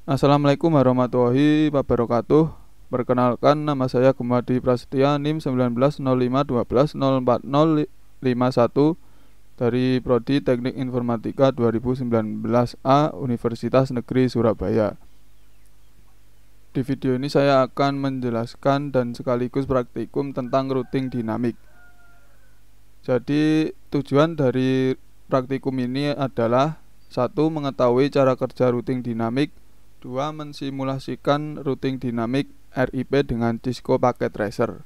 Assalamualaikum warahmatullahi wabarakatuh. Perkenalkan, nama saya Gumadi Prasetya, NIM 1905120401 dari Prodi Teknik Informatika 2019A Universitas Negeri Surabaya. Di video ini saya akan menjelaskan dan sekaligus praktikum tentang routing dinamik. Jadi tujuan dari praktikum ini adalah: 1. Mengetahui cara kerja routing dinamik. 2. Mensimulasikan routing dinamik RIP dengan Cisco Packet Tracer.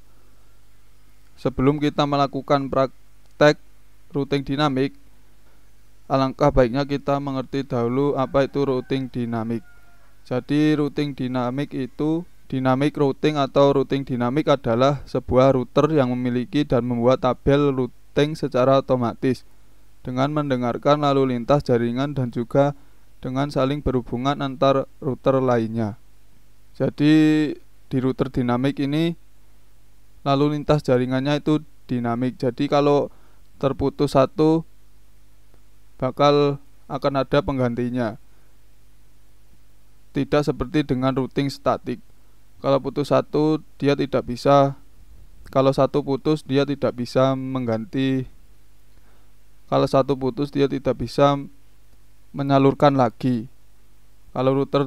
Sebelum kita melakukan praktek routing dinamik, alangkah baiknya kita mengerti dahulu apa itu routing dinamik. Jadi routing dinamik itu dynamic routing atau routing dinamik adalah sebuah router yang memiliki dan membuat tabel routing secara otomatis dengan mendengarkan lalu lintas jaringan dan juga dengan saling berhubungan antar router lainnya. Jadi di router dinamik ini lalu lintas jaringannya itu dinamik. Jadi kalau terputus satu bakal akan ada penggantinya. Tidak seperti dengan routing statik. Kalau putus satu dia tidak bisa, kalau satu putus dia tidak bisa mengganti. Kalau satu putus dia tidak bisa menyalurkan lagi. Kalau router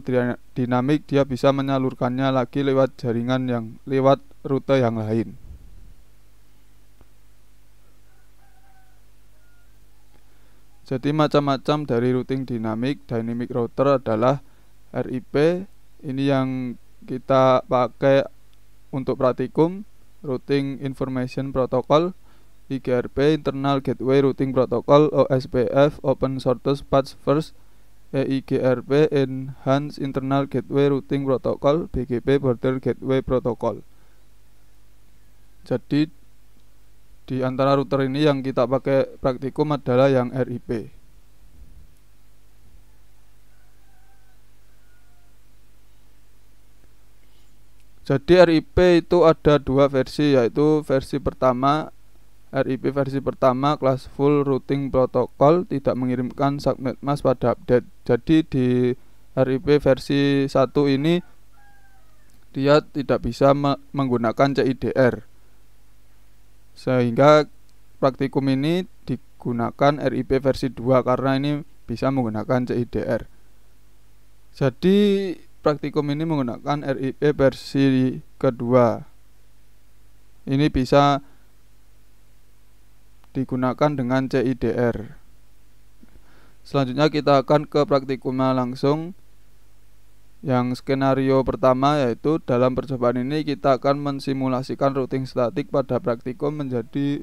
dinamik dia bisa menyalurkannya lagi lewat jaringan yang lewat rute yang lain. Jadi macam-macam dari routing dinamik dynamic router adalah RIP, ini yang kita pakai untuk praktikum, routing information protocol, IGRP internal gateway routing protocol, OSPF open shortest path first, EIGRP enhanced internal gateway routing protocol, BGP border gateway protocol. Jadi di antara router ini yang kita pakai praktikum adalah yang RIP. Jadi RIP itu ada dua versi, yaitu versi pertama RIP versi pertama kelas full routing protocol tidak mengirimkan subnet mask pada update. Jadi di RIP versi 1 ini dia tidak bisa menggunakan CIDR. Sehingga praktikum ini digunakan RIP versi 2 karena ini bisa menggunakan CIDR. Jadi praktikum ini menggunakan RIP versi kedua. Ini bisa digunakan dengan CIDR. Selanjutnya kita akan ke praktikumnya langsung. Yang skenario pertama yaitu dalam percobaan ini kita akan mensimulasikan routing statik pada praktikum menjadi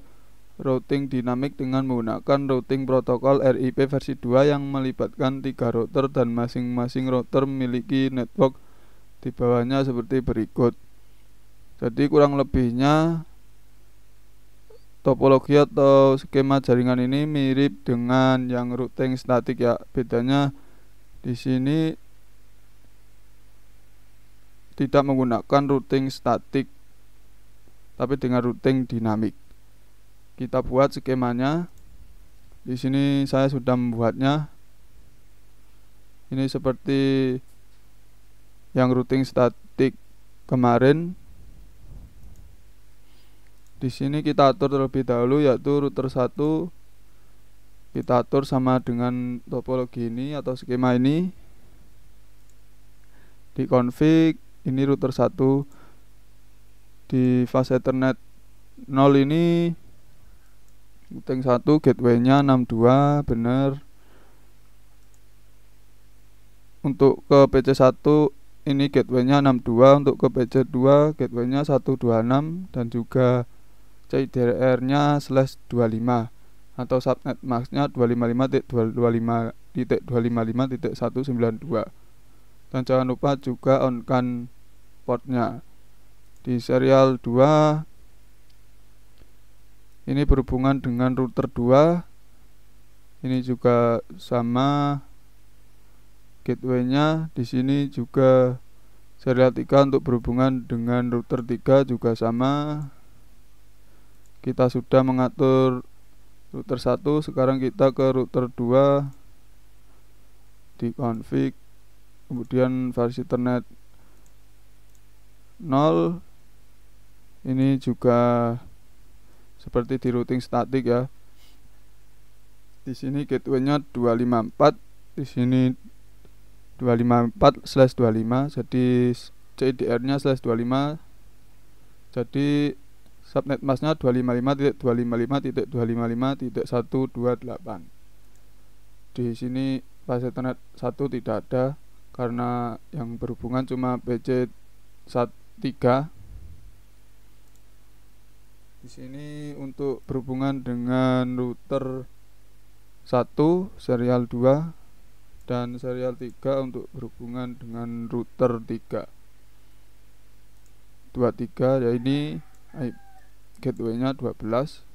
routing dinamik dengan menggunakan routing protokol RIP versi 2 yang melibatkan 3 router dan masing-masing router memiliki network di bawahnya seperti berikut. Jadi kurang lebihnya topologi atau skema jaringan ini mirip dengan yang routing statik ya. Bedanya di sini tidak menggunakan routing statik tapi dengan routing dinamik. Kita buat skemanya. Di sini saya sudah membuatnya. Ini seperti yang routing statik kemarin. Di sini kita atur terlebih dahulu, yaitu router 1 kita atur sama dengan topologi ini atau skema ini. Di config ini router 1, di fase Ethernet 0 ini routing 1 gateway-nya 62 benar. Untuk ke PC1 ini gateway-nya 62, untuk ke PC2 gateway-nya 126 dan juga CIDR-nya /25 atau subnet mask-nya 255.255.255.192. Dan jangan lupa juga on-kan portnya. Di serial 2 ini berhubungan dengan router 2. Ini juga sama gateway-nya. Di sini juga serial 3 untuk berhubungan dengan router 3 juga sama. Kita sudah mengatur router 1, sekarang kita ke router 2 di config. Kemudian versi Ethernet 0 ini juga seperti di routing statik ya. Di sini gateway-nya 254, di sini 254/25, jadi CIDR-nya /25, jadi subnet mask-nya 255.255.255.128. Di sini file Ethernet 1 tidak ada karena yang berhubungan cuma PC 3. Di sini untuk berhubungan dengan router 1 serial 2 dan serial 3 untuk berhubungan dengan router 3 23, ya ini gateway-nya 12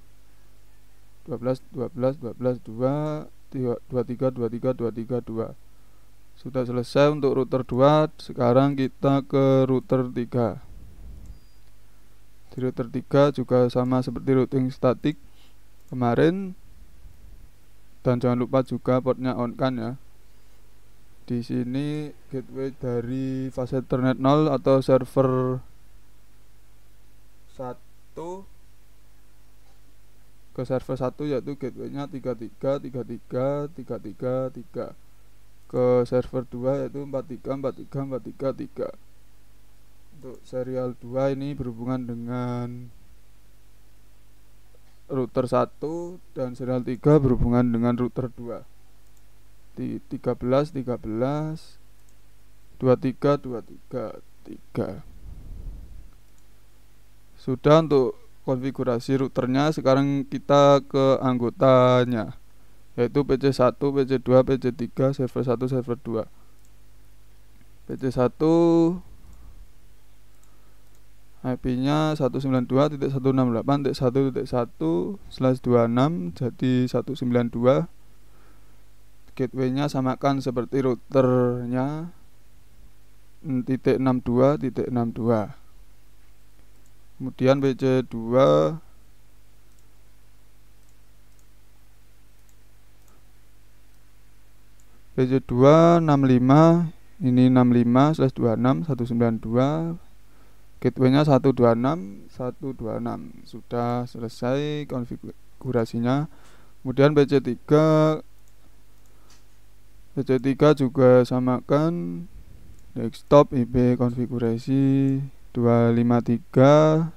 12 12 12 2 23 23 23 2. Sudah selesai untuk router 2. Sekarang kita ke router 3. Di router 3 juga sama seperti routing statik kemarin, dan jangan lupa juga portnya on kan ya. Di sini gateway dari fase Ethernet 0 atau server 1 ke server 1, yaitu gateway-nya 33 33 33 3. Ke server 2 yaitu 43 43 43 3. Untuk serial 2 ini berhubungan dengan router 1 dan serial 3 berhubungan dengan router 2. Di 13 13 23 23 3. Sudah untuk konfigurasi routernya. Sekarang kita ke anggotanya, yaitu PC1, PC2, PC3, server 1, server 2. PC1 IP-nya 192.168.1.1/26, jadi 192. Gateway-nya samakan seperti routernya, 62.62. Kemudian PC2 65, ini 65/26 192. Gateway-nya 126 126. Sudah selesai konfigurasinya. Kemudian PC3 juga samakan desktop IP konfigurasi 253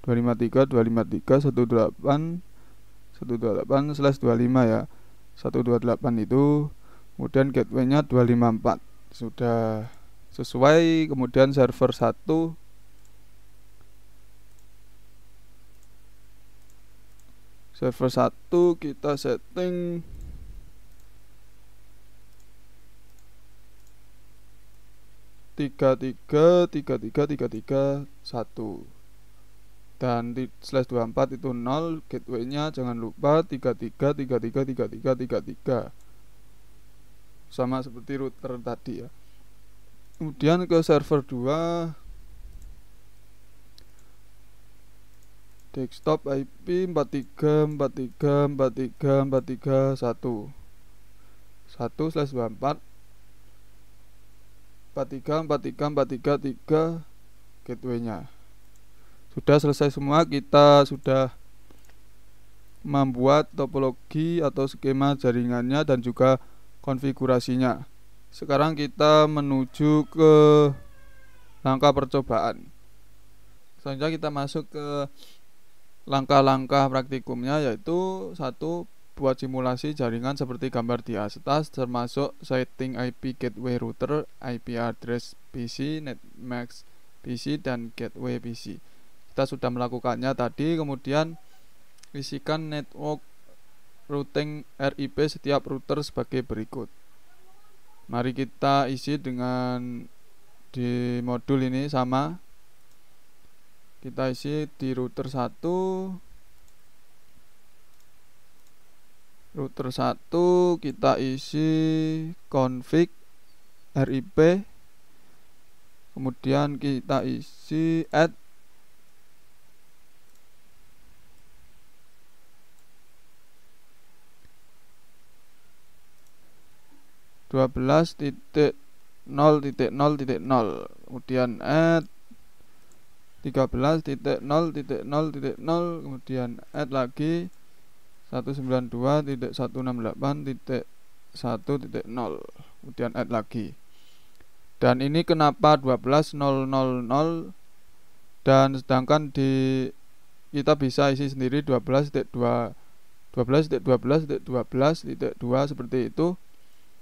128/25 ya. 128 itu. Kemudian gateway-nya 254. Sudah sesuai. Kemudian server 1 kita setting 33 dan /24 itu 0. Gateway-nya jangan lupa 33 33 33 33, sama seperti router tadi ya. Kemudian ke server 2, desktop IP 43 43 43 43 1 1/24 43 43 43 3 gateway-nya. Sudah selesai semua. Kita sudah membuat topologi atau skema jaringannya dan juga konfigurasinya. Sekarang kita menuju ke langkah percobaan. Selanjutnya kita masuk ke langkah-langkah praktikumnya, yaitu 1. Buat simulasi jaringan seperti gambar di atas, termasuk setting IP gateway router, IP address PC, netmask PC, dan gateway PC. Kita sudah melakukannya tadi. Kemudian isikan network routing RIP setiap router sebagai berikut. Mari kita isi dengan di modul ini sama. Kita isi di router 1. Router 1 kita isi config RIP. Kemudian kita isi add 0.0.0, kemudian add 13.0.0.0, kemudian add lagi 192.168.1.0, kemudian add lagi. Dan ini kenapa 12.000, dan sedangkan kita bisa isi sendiri 12.12.12.12.2 seperti itu,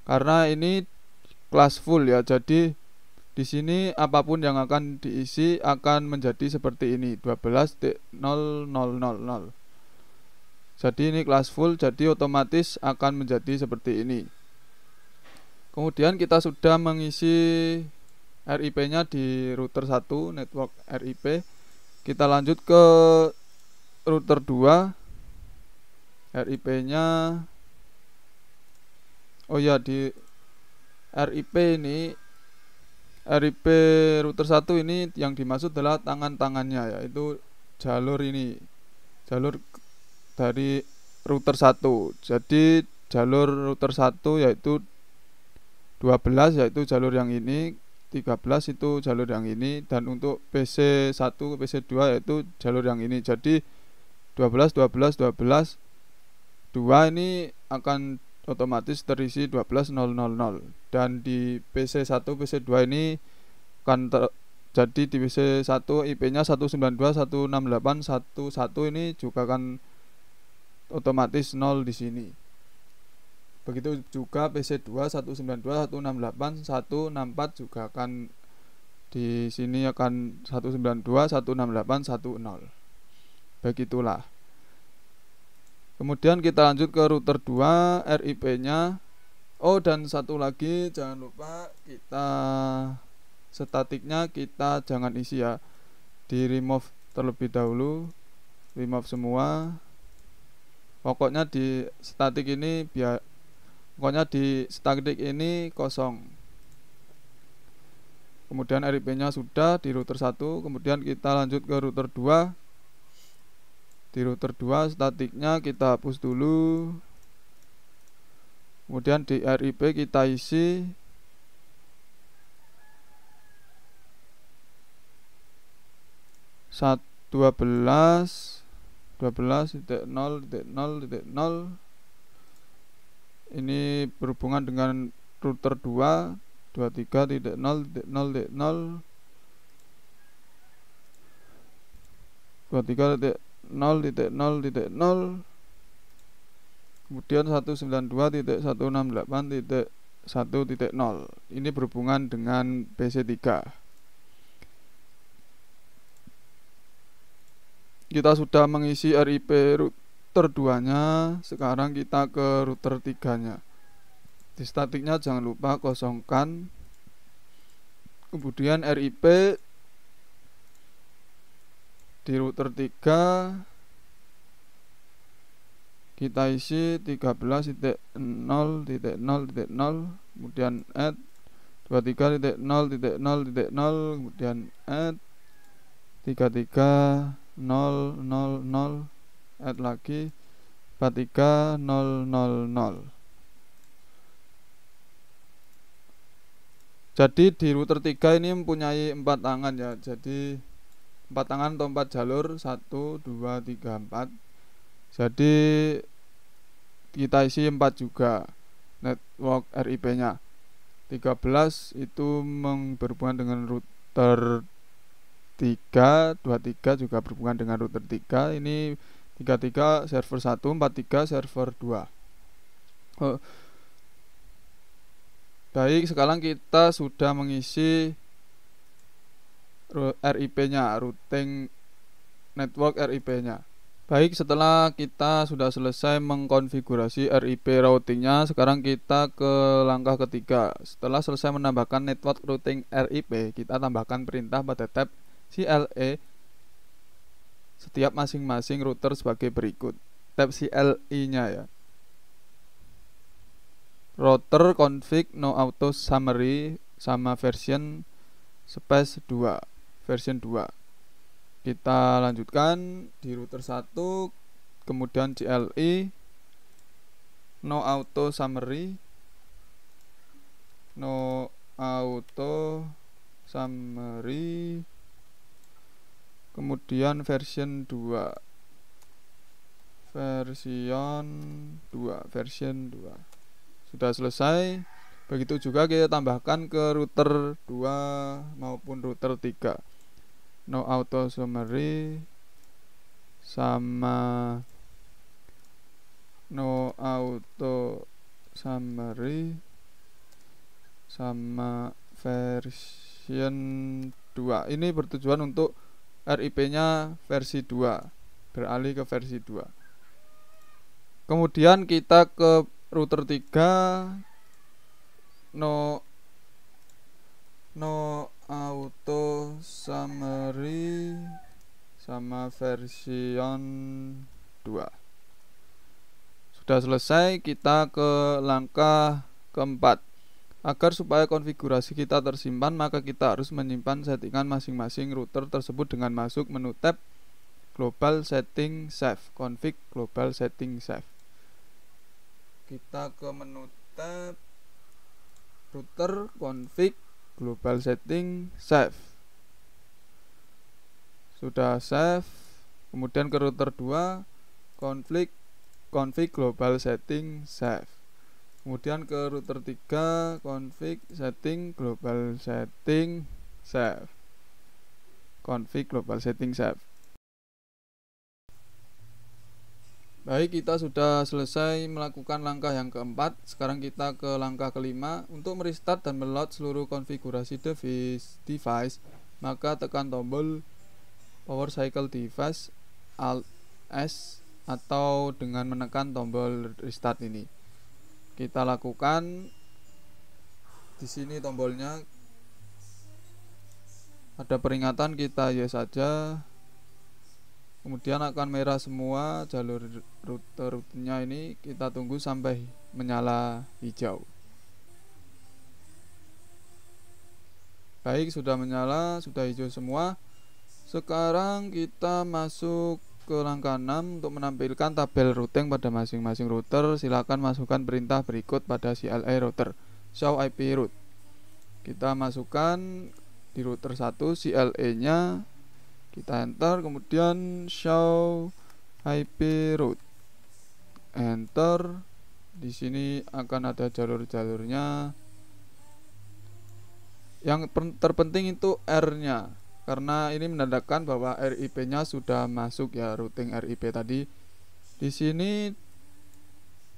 karena ini kelas full ya. Jadi di sini apapun yang akan diisi akan menjadi seperti ini, 12.000. Jadi ini kelas full, jadi otomatis akan menjadi seperti ini. Kemudian kita sudah mengisi RIP-nya di router 1, network RIP. Kita lanjut ke router 2. RIP-nya, oh ya, di RIP ini, RIP router 1 ini yang dimaksud adalah tangan-tangannya, yaitu jalur ini, jalur dari router 1. Jadi jalur router 1 yaitu 12 yaitu jalur yang ini, 13 itu jalur yang ini, dan untuk PC1 ke PC2 yaitu jalur yang ini. Jadi 12 12 12 2 ini akan otomatis terisi 12.000, dan di PC1 PC2 ini akan jadi di PC1 IP-nya 192.168.1.1 ini juga akan otomatis 0 di sini. Begitu juga PC2 192.168.1.64 juga akan di sini akan 192.168.1.0. Begitulah. Kemudian kita lanjut ke router 2, RIP-nya. Oh, dan satu lagi jangan lupa kita statiknya kita jangan isi ya. Di remove terlebih dahulu, remove semua. Pokoknya di statik ini kosong. Kemudian RIP-nya sudah di router 1. Kemudian kita lanjut ke router 2. Di router 2 statiknya kita hapus dulu. Kemudian di RIP kita isi 12.0.0.0. Ini berhubungan dengan router 2, 23.0.0.0, 23.0.0.0, kemudian 192.168.1.0. Ini berhubungan dengan PC3. Kita sudah mengisi RIP router 2-nya. Sekarang kita ke router 3-nya. Di statiknya jangan lupa kosongkan. Kemudian RIP di router 3 kita isi 13.0.0.0, kemudian add 23.0.0.0, kemudian add 33.0.0.0, add lagi 43.0.0.0. Jadi di router 3 ini mempunyai 4 tangan ya. Jadi 4 tangan atau 4 jalur, 1, 2, 3, 4. Jadi kita isi 4 juga network RIP-nya. 13 itu berhubungan dengan router 3, 23 juga berhubungan dengan router 3. Ini 33 server 1, 43 server 2. Baik, sekarang kita sudah mengisi RIP-nya, routing network RIP-nya. Baik, setelah kita sudah selesai mengkonfigurasi RIP routingnya, sekarang kita ke langkah ketiga. Setelah selesai menambahkan network routing RIP, kita tambahkan perintah pada tab CLE setiap masing-masing router sebagai berikut. Tab CLI-nya ya. Router config no auto summary sama version space 2, version 2. Kita lanjutkan di router 1, kemudian CLI no auto summary, no auto summary, kemudian version 2. Sudah selesai. Begitu juga kita tambahkan ke router 2 maupun router 3. No auto summary sama no auto summary sama version 2. Ini bertujuan untuk RIP-nya versi 2, beralih ke versi 2. Kemudian kita ke router 3, no auto summary sama version 2. Sudah selesai, kita ke langkah keempat. Agar supaya konfigurasi kita tersimpan, maka kita harus menyimpan settingan masing-masing router tersebut dengan masuk menu tab Global Setting Save, config Global Setting Save. Kita ke menu tab router, config Global Setting Save. Sudah save. Kemudian ke router 2, config Global Setting Save. Kemudian ke router 3, config setting global setting save. Config global setting save. Baik, kita sudah selesai melakukan langkah yang keempat. Sekarang kita ke langkah kelima. Untuk merestart dan meload seluruh konfigurasi device, maka tekan tombol power cycle device Alt S atau dengan menekan tombol restart ini. Kita lakukan di sini tombolnya ada peringatan, kita yes saja. Kemudian akan merah semua jalur routernya ini, kita tunggu sampai menyala hijau. Baik, sudah menyala, sudah hijau semua. Sekarang kita masuk ke langkah 6 untuk menampilkan tabel routing pada masing-masing router. Silakan masukkan perintah berikut pada CLI router. Show IP route. Kita masukkan di router 1 CLE-nya. Kita enter, kemudian show IP route. Enter. Di sini akan ada jalur-jalurnya. Yang terpenting itu R-nya, karena ini menandakan bahwa RIP-nya sudah masuk ya, routing RIP tadi. Di sini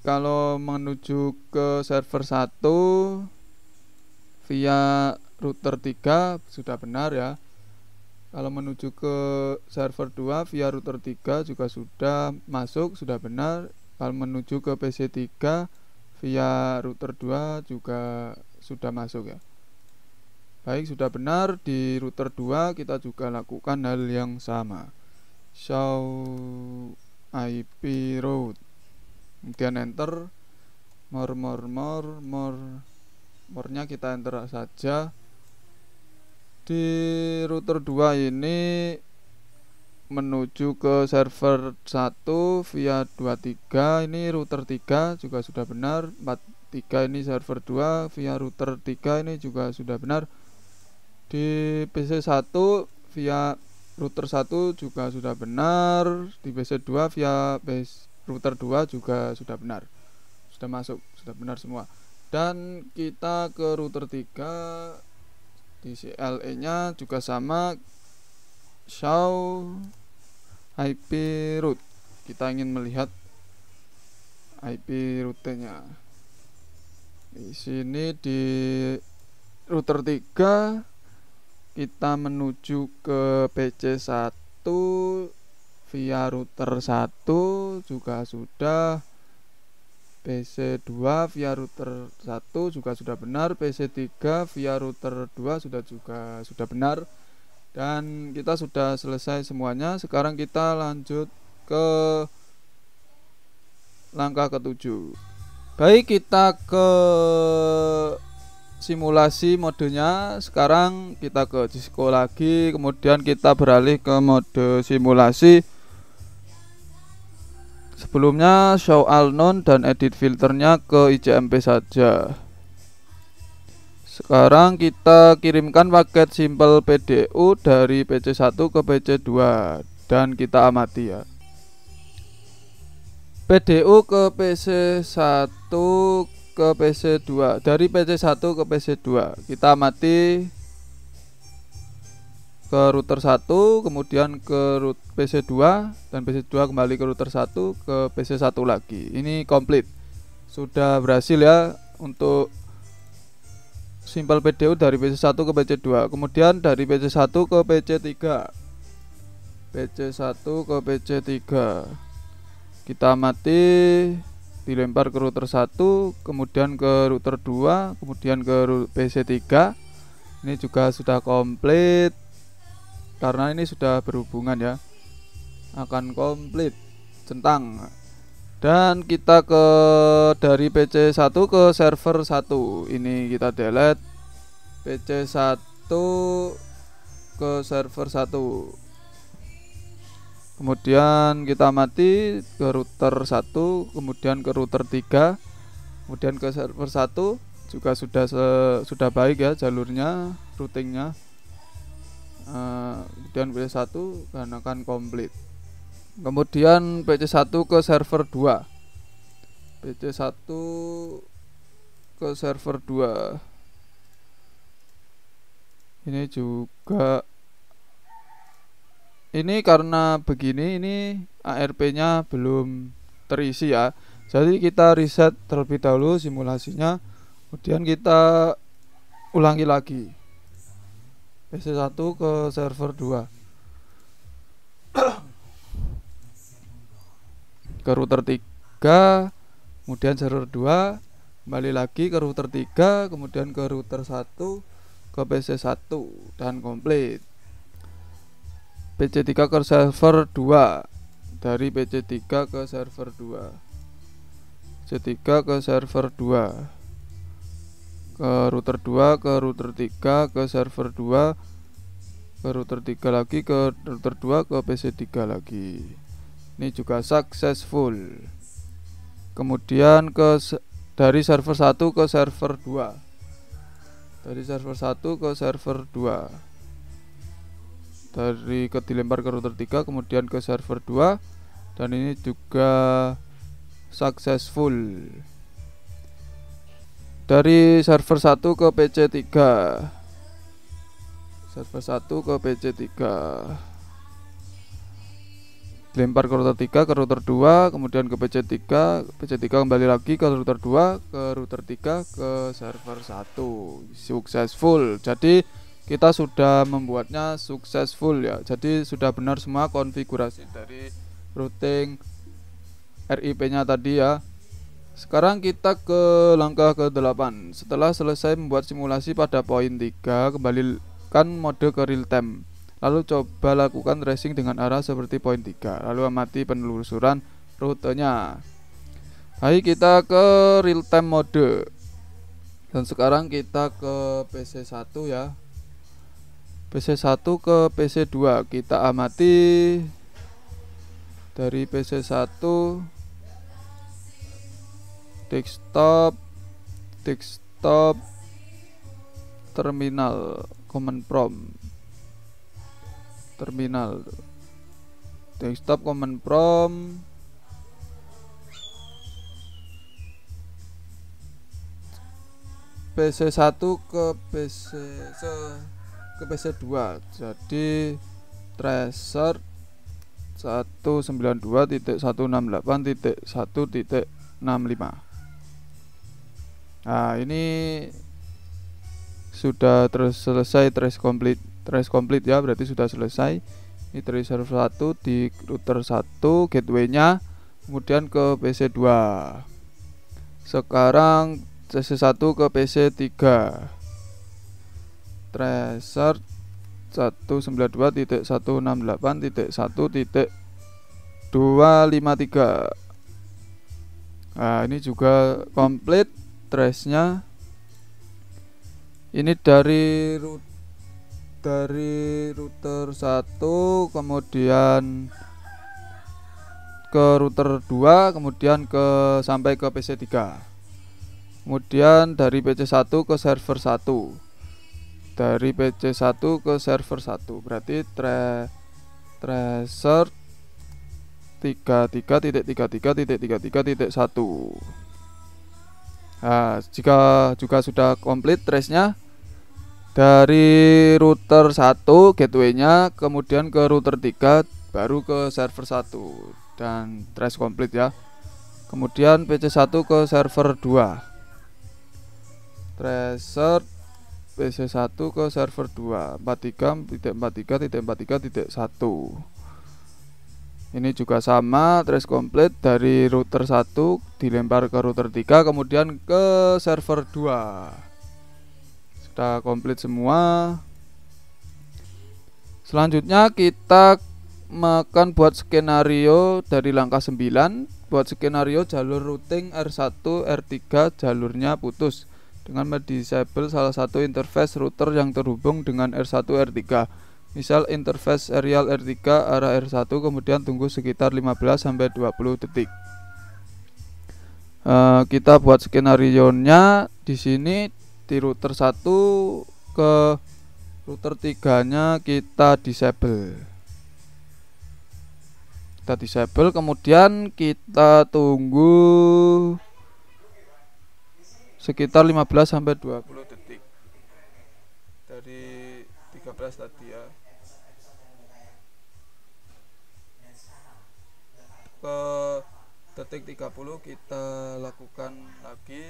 kalau menuju ke server 1 via router 3 sudah benar ya. Kalau menuju ke server 2 via router 3 juga sudah masuk, sudah benar. Kalau menuju ke PC 3 via router 2 juga sudah masuk ya. Baik, sudah benar. Di router 2 kita juga lakukan hal yang sama. Show IP route. Kemudian enter. More-nya kita enter saja. Di router 2 ini menuju ke server 1 via 23. Ini router 3 juga sudah benar. 43 ini server 2 via router 3 ini juga sudah benar. Di PC 1 via router 1 juga sudah benar. Di PC 2 via router 2 juga sudah benar. Sudah masuk, sudah benar semua. Dan kita ke router 3, di CLE-nya juga sama. Show IP route. Kita ingin melihat IP route-nya. Di sini di router 3 kita menuju ke PC 1 via router 1 juga sudah. PC 2 via router 1 juga sudah benar. PC 3 via router 2 sudah benar. Dan kita sudah selesai semuanya. Sekarang kita lanjut ke langkah ke-7. Baik, kita ke simulasi modenya. Sekarang kita ke Cisco lagi, kemudian kita beralih ke mode simulasi. Sebelumnya show all known dan edit filternya ke ICMP saja. Sekarang kita kirimkan paket simple PDU dari PC1 ke PC2 dan kita amati ya. PDU ke PC1 ke PC2, dari PC1 ke PC2 kita amati ke router 1, kemudian ke PC2, dan PC2 kembali ke router 1 ke PC1 lagi. Ini komplit, sudah berhasil ya untuk simple PDU dari PC1 ke PC2. Kemudian dari PC1 ke PC3, PC1 ke PC3 kita amati, dilempar ke router 1, kemudian ke router 2, kemudian ke PC3. Ini juga sudah komplit karena ini sudah berhubungan ya, akan komplit centang. Dan kita ke dari PC1 ke server 1. Ini kita delete PC1 ke server 1. Kemudian kita amati ke router 1, kemudian ke router 3, kemudian ke server 1 juga sudah baik ya jalurnya, routingnya. Kemudian PC1 karena kan komplit. Kemudian PC1 ke server 2, PC1 ke server 2. Ini juga, ini karena begini, ini ARP nya belum terisi ya, jadi kita reset terlebih dahulu simulasinya, kemudian kita ulangi lagi PC1 ke server 2 ke router 3, kemudian server 2, kembali lagi ke router 3, kemudian ke router 1 ke PC1 dan komplit. PC3 ke server 2, dari PC3 ke server 2, PC3 ke server 2, ke router 2, ke router 3, ke server 2, ke router 3 lagi, ke router 2, ke PC3 lagi. Ini juga successful. Kemudian dari server 1 ke server 2, dari server 1 ke server 2, dari dilempar ke router 3, kemudian ke server 2, dan ini juga successful. Dari server 1 ke PC3, server 1 ke PC3, dilempar ke router 3, ke router 2, kemudian ke PC3, PC3 kembali lagi ke router 2, ke router 3, ke server 1. Successful. Jadi kita sudah membuatnya successful ya. Jadi sudah benar semua konfigurasi dari routing RIP-nya tadi ya. Sekarang kita ke langkah ke-8. Setelah selesai membuat simulasi pada poin 3, kembalikan mode ke real time. Lalu coba lakukan tracing dengan arah seperti poin 3. Lalu amati penelusuran rutenya. Baik, kita ke real time mode. Dan sekarang kita ke PC1 ya. PC1 ke PC2 kita amati, dari PC1 desktop terminal command prompt, terminal desktop command prompt, PC1 ke PC2. Jadi tracer 192.168.1.65. Nah, ini sudah selesai trace complete ya, berarti sudah selesai. Ini dari server 1 di router 1 gateway-nya, kemudian ke PC2. Sekarang PC1 ke PC3, tracer 192.168.1.253. Nah, ini juga komplit trace-nya. Ini dari router 1, kemudian ke router 2, kemudian sampai ke PC3. Kemudian dari PC1 ke server 1. Dari PC1 ke server 1 berarti tracer 33.33.33.1. Nah, jika juga sudah komplit trace-nya, dari router 1 gateway-nya kemudian ke router 3 baru ke server 1 dan trace komplit ya. Kemudian PC1 ke server 2. Tracer PC1 ke server 2 43.43.43.1. Ini juga sama, trace komplit dari router 1 dilempar ke router 3 kemudian ke server 2. Sudah komplit semua. Selanjutnya kita akan buat skenario dari langkah 9. Buat skenario jalur routing R1 R3 jalurnya putus dengan mendisable salah satu interface router yang terhubung dengan R1 R3. Misal interface serial R3 arah R1 kemudian tunggu sekitar 15-20 detik. Kita buat skenario-nya di sini di router 1 ke router 3-nya kita disable. Kemudian kita tunggu sekitar 15-20 detik dari 13 tadi ya. Ke detik 30 kita lakukan lagi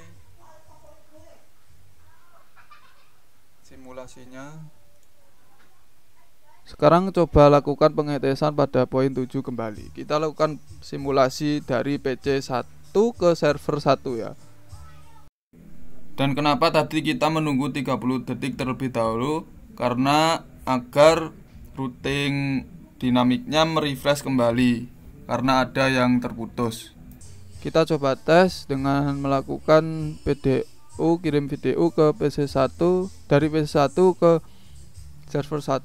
simulasinya. Sekarang coba lakukan pengetesan pada poin 7 kembali. Kita lakukan simulasi dari PC1 ke server 1 ya. Dan kenapa tadi kita menunggu 30 detik terlebih dahulu? Karena agar routing dinamiknya merefresh kembali karena ada yang terputus. Kita coba tes dengan melakukan PDU kirim video ke PC1 dari PC1 ke server 1.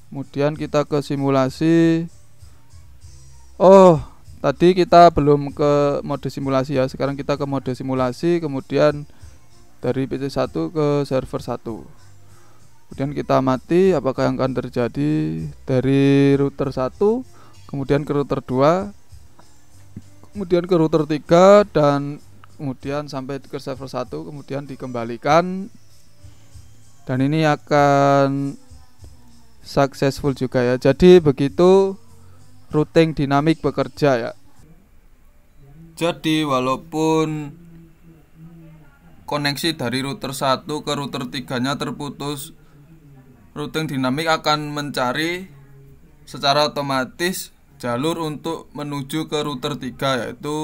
Kemudian kita ke simulasi. Oh, tadi kita belum ke mode simulasi ya. Sekarang kita ke mode simulasi, kemudian dari PC1 ke server 1. Kemudian kita amati apakah yang akan terjadi dari router 1, kemudian ke router 2, kemudian ke router 3, dan kemudian sampai ke server 1, kemudian dikembalikan. Dan ini akan successful juga ya. Jadi begitu routing dinamik bekerja ya. Jadi walaupun koneksi dari router 1 ke router 3-nya terputus, routing dinamik akan mencari secara otomatis jalur untuk menuju ke router 3, yaitu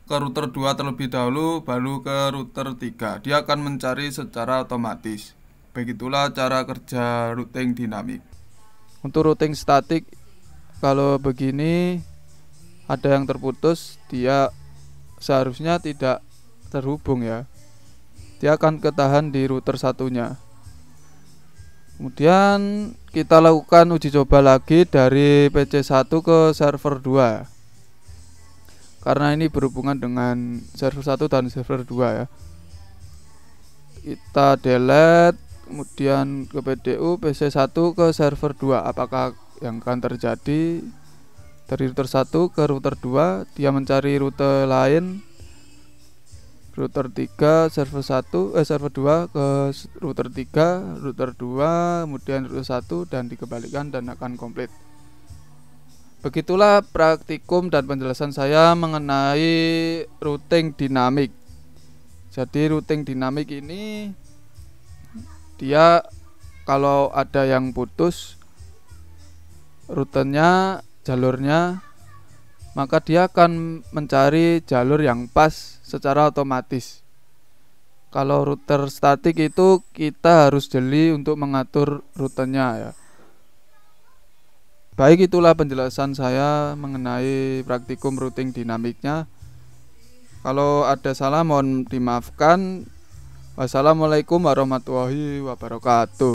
ke router 2 terlebih dahulu baru ke router 3. Dia akan mencari secara otomatis. Begitulah cara kerja routing dinamik. Untuk routing statik, kalau begini ada yang terputus, dia seharusnya tidak terhubung ya. Dia akan ketahan di router satunya. Kemudian kita lakukan uji coba lagi dari PC1 ke server 2. Karena ini berhubungan dengan server 1 dan server 2 ya. Kita delete, kemudian ke PDU PC1 ke server 2. Apakah yang akan terjadi dari router 1 ke router 2? Dia mencari rute lain. Router 3 server 1 server 2 ke router 3, router 2, kemudian router 1 dan dikembalikan dan akan komplit. Begitulah praktikum dan penjelasan saya mengenai routing dinamik. Jadi routing dinamik ini dia kalau ada yang putus rutenya, jalurnya, maka dia akan mencari jalur yang pas secara otomatis. Kalau router statik itu kita harus jeli untuk mengatur rutenya ya. Baik, itulah penjelasan saya mengenai praktikum routing dinamiknya. Kalau ada salah mohon dimaafkan. Wassalamualaikum warahmatullahi wabarakatuh.